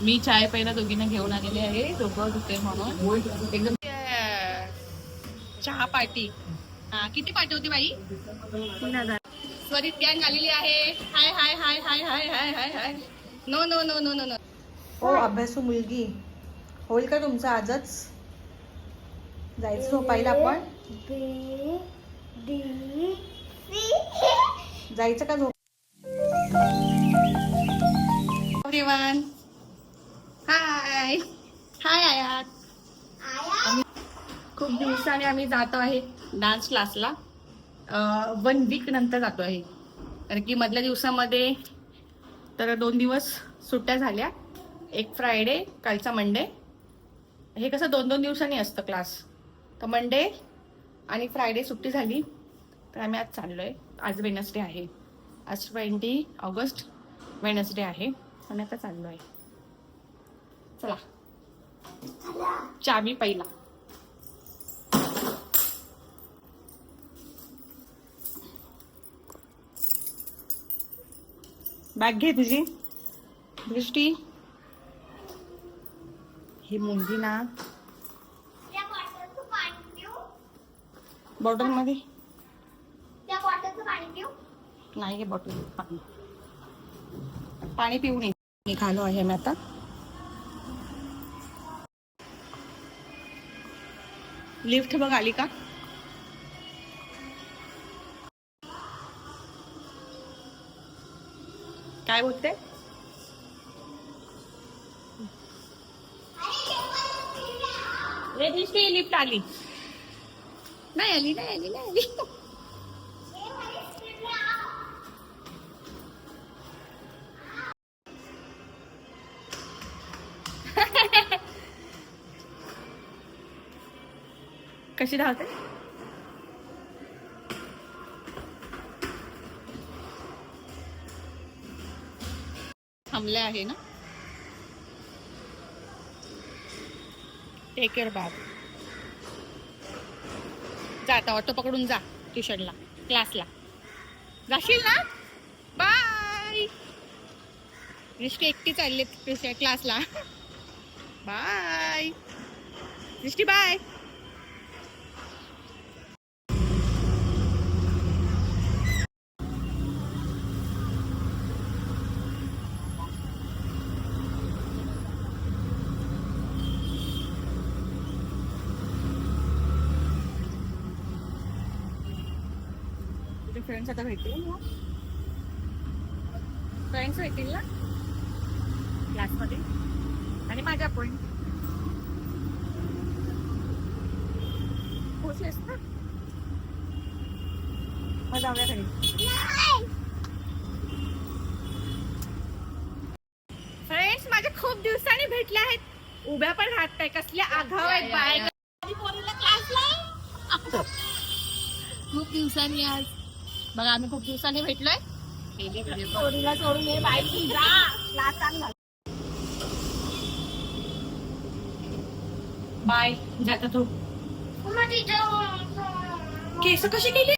मी चाय पहिला दोघींना घेऊन आलेली आहे. डोकं दुखते म्हणून एकदम चहा पार्टी. हा किती पार्टी होती बाई? 3000. स्वरित गँग आलेली आहे. Hi hi hi hi hi hi hi hi. No no no no no no. हो अभ्यासू मुलगी होईल का तुमचं आजच? जायचं झोपायला आपण? जायचं का झोप? एव्हरीवन हाय हाय आयात. खूप दिवसाने आम्ही जातो आहे डान्स क्लासला. 1 वीक नंतर जातो आहे, कारण की मधल्या दिवसामध्ये तर 2 दिवस सुट्ट्या झाल्या. एक फ्रायडे, कालचा मंडे. हे कसं 2-2 दिवसांनी असतं क्लास, तर मंडे आणि फ्रायडे सुट्टी झाली. तर आम्ही आज चाललो आहे. आज वेनसडे आहे, आज 20 ऑगस्ट वेनसडे आहे आणि आता चाललो आहे. चला चावी पहिला. बॅग घे तुझी. दृष्टी ही मुलगी ना बॉटल मध्ये नाही घे बॉटल. पाणी पिऊन ये. निघालो आहे मी आता. लिफ्ट बघ आली का? काय बोलते? लिफ्ट आली. नाही आली नाही आली नाही आली. कशी धावते? थांबले आहे ना. Take care bye. जा आता ऑटो पकडून जा ट्युशनला, क्लासला जाशील ना. बाय. दृष्टी एकटी चालली क्लासला. बाय दृष्टी बाय. फ्रेंड्स आता भेटतील ना. फ्रेंड्स भेटतील ना क्लासमध्ये आणि माझ्या पण पोचलेस ना. मग जाऊया घरी. फ्रेंड्स माझ्या खूप दिवसांनी भेटले आहेत. उभ्या पण राहत नाही. कसल्या आघाव आहेत बाय. क्लासला खूप दिवसांनी आज बघा आम्ही खूप दिवसांनी भेटलोय. पोरीला सोडून ये बाय. बाय. जाता तू. केस कशी केली?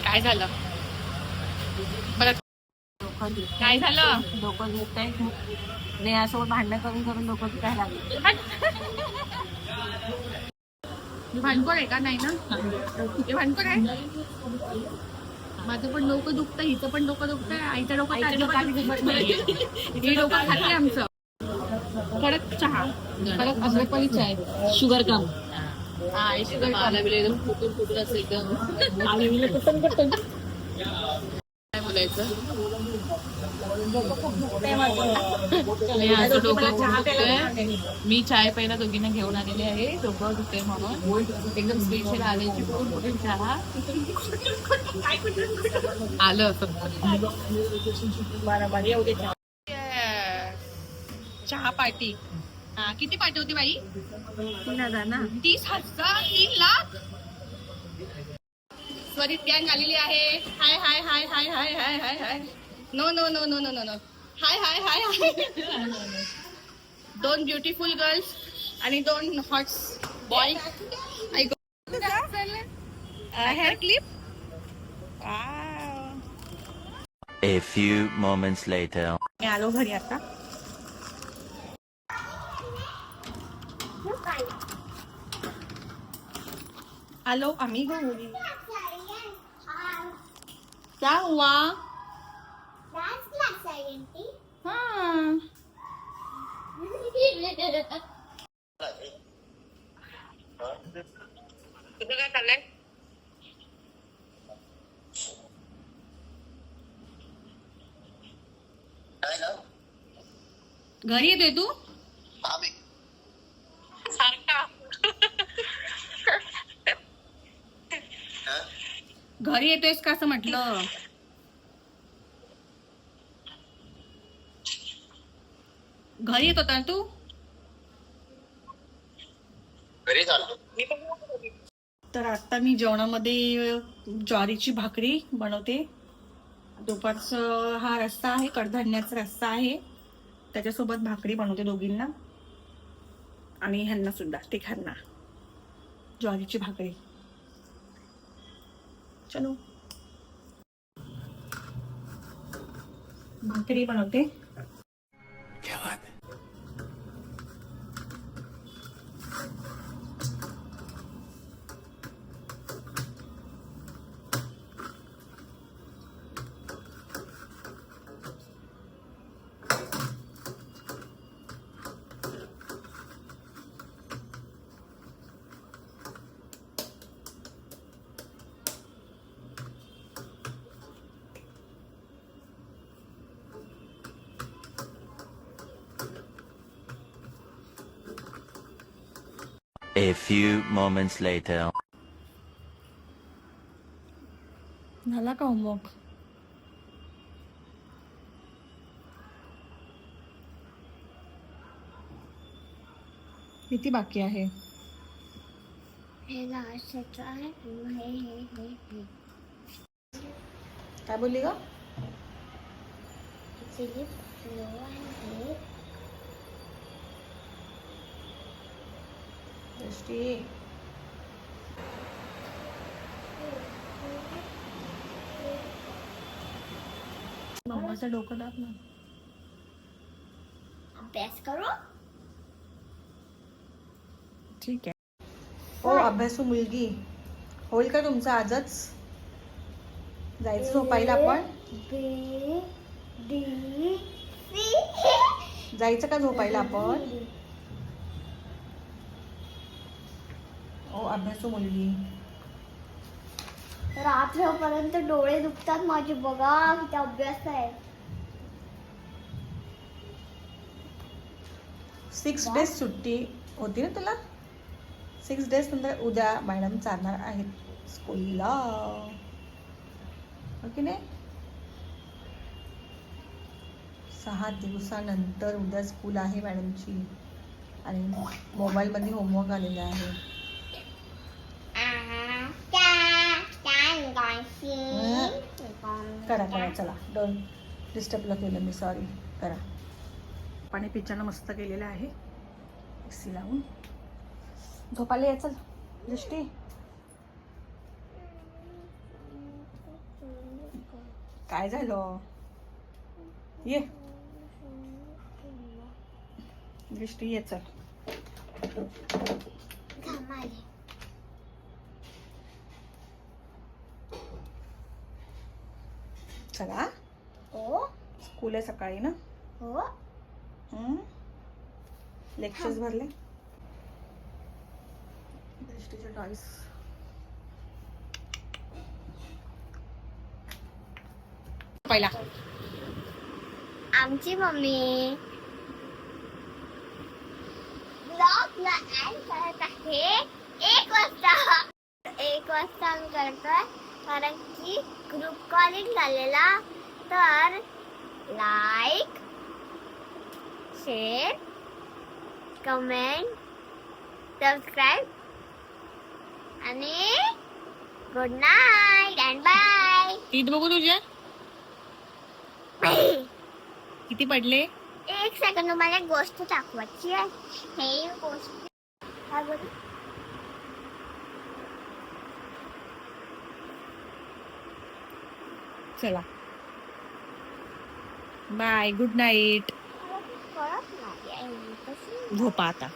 काय झालं बरं? काय झालं? डोकं दुखतंय. नेहासोबत भांडण करून करून डोकं दुखायला लागलं. भांडखोर आहे का? नाही ना हे भांडखोर आहे. माझं पण डोकं दुखतं, हिचं पण डोकं दुखतंय. आईचं डोकं ही डोकं खाते आमचं. कडक चहा, कडक अद्रकवाली चाय, शुगर कम. हा शुगर एकदम फुटून फुटून असं एकदम. काय बोलायचं? डोकं दुखतंय. मी चाय पहिला दोघींना घेऊन आलेली आहे. डोकं दुखते म्हणून एकदम स्पेशल आल्याची फुटून फुटून चहा आलं. चहा पार्टी. हा किती पार्टी होती बाई? 3000 ना. 30,000. 3 लाख. स्वरित गँग आलेली आहे. Hi hi hi hi hi hi hi hi. No no no no no no no. Hi hi hi hi. 2 beautiful girls आणि 2 hots boy. Hair clip. A few moments later. मी आलो घरी आता. आलो आम्ही घरी. क्या हुआ? हाँ. तुझं काय चाललंय? घरी येतोय तू सारखा? घरी येतोयस का असं म्हटलं. घरी येत होता ना तू? घरी चाललो. तर आता मी जेवणामध्ये ज्वारीची भाकरी बनवते. दुपारचं हा रस्सा आहे, कडधान्याचा रस्सा आहे. त्याच्यासोबत भाकरी बनवते दोघींना आणि ह्यांना सुद्धा, तिघांना ज्वारीची भाकरी. चलो भाकरी बनवते. A few moments later. झाला का होमवर्क? किती बाकी आहे? काय बोलली ग? दृष्टी मम्माचं डोकं दाब ना. अभ्यास करो. ठीक आहे. हो अभ्यासू मुलगी. होईल का तुमचं आजच? जायचं झोपायला आपण? जायचं का झोपायला आपण? ओ अभ्यासू मुलगी. रात्रपर्यंत डोळे दुखतात माझे. बघा किती अभ्यास आहे. 6 डेज सुट्टी होती ना तुला? 6 डेज नंतर उद्या मॅडम चालणार आहेत स्कूलला, हो की नाही? 6 दिवसानंतर उद्या स्कूल आहे मॅडमची आणि मोबाईलमध्ये होमवर्क आलेला आहे. करा करा चला. डोंट डिस्टर्बला केलं मी, सॉरी. करा. पाणी पिच्यानं मस्त केलेलं आहे एसी लावून. झोपायला या चल दृष्टी. काय झालं? ये दृष्टी ये चल. चला हो स्कूल आहे सकाळी ना. हो लेक्चर्स भरले. दृष्टीचे टॉईस पहिला. आमची मम्मी ब्लॉगला ऍड करत आहे 1 वाजता. 1 वाजता आम्ही करतोय कारण की ग्रुप कॉलिंग झालेला. तर लाईक, शेअर, कमेंट, सबस्क्राईब आणि गुड नाईट अँड बाय. ईद बघू तुझ्या किती पडले. 1 सेकंद मला एक गोष्ट दाखवायची आहे. हे गोष्ट काय बोल. चला बाय, गुड नाईट. मला ती कळत नाही आहे. कशी झोपा आता.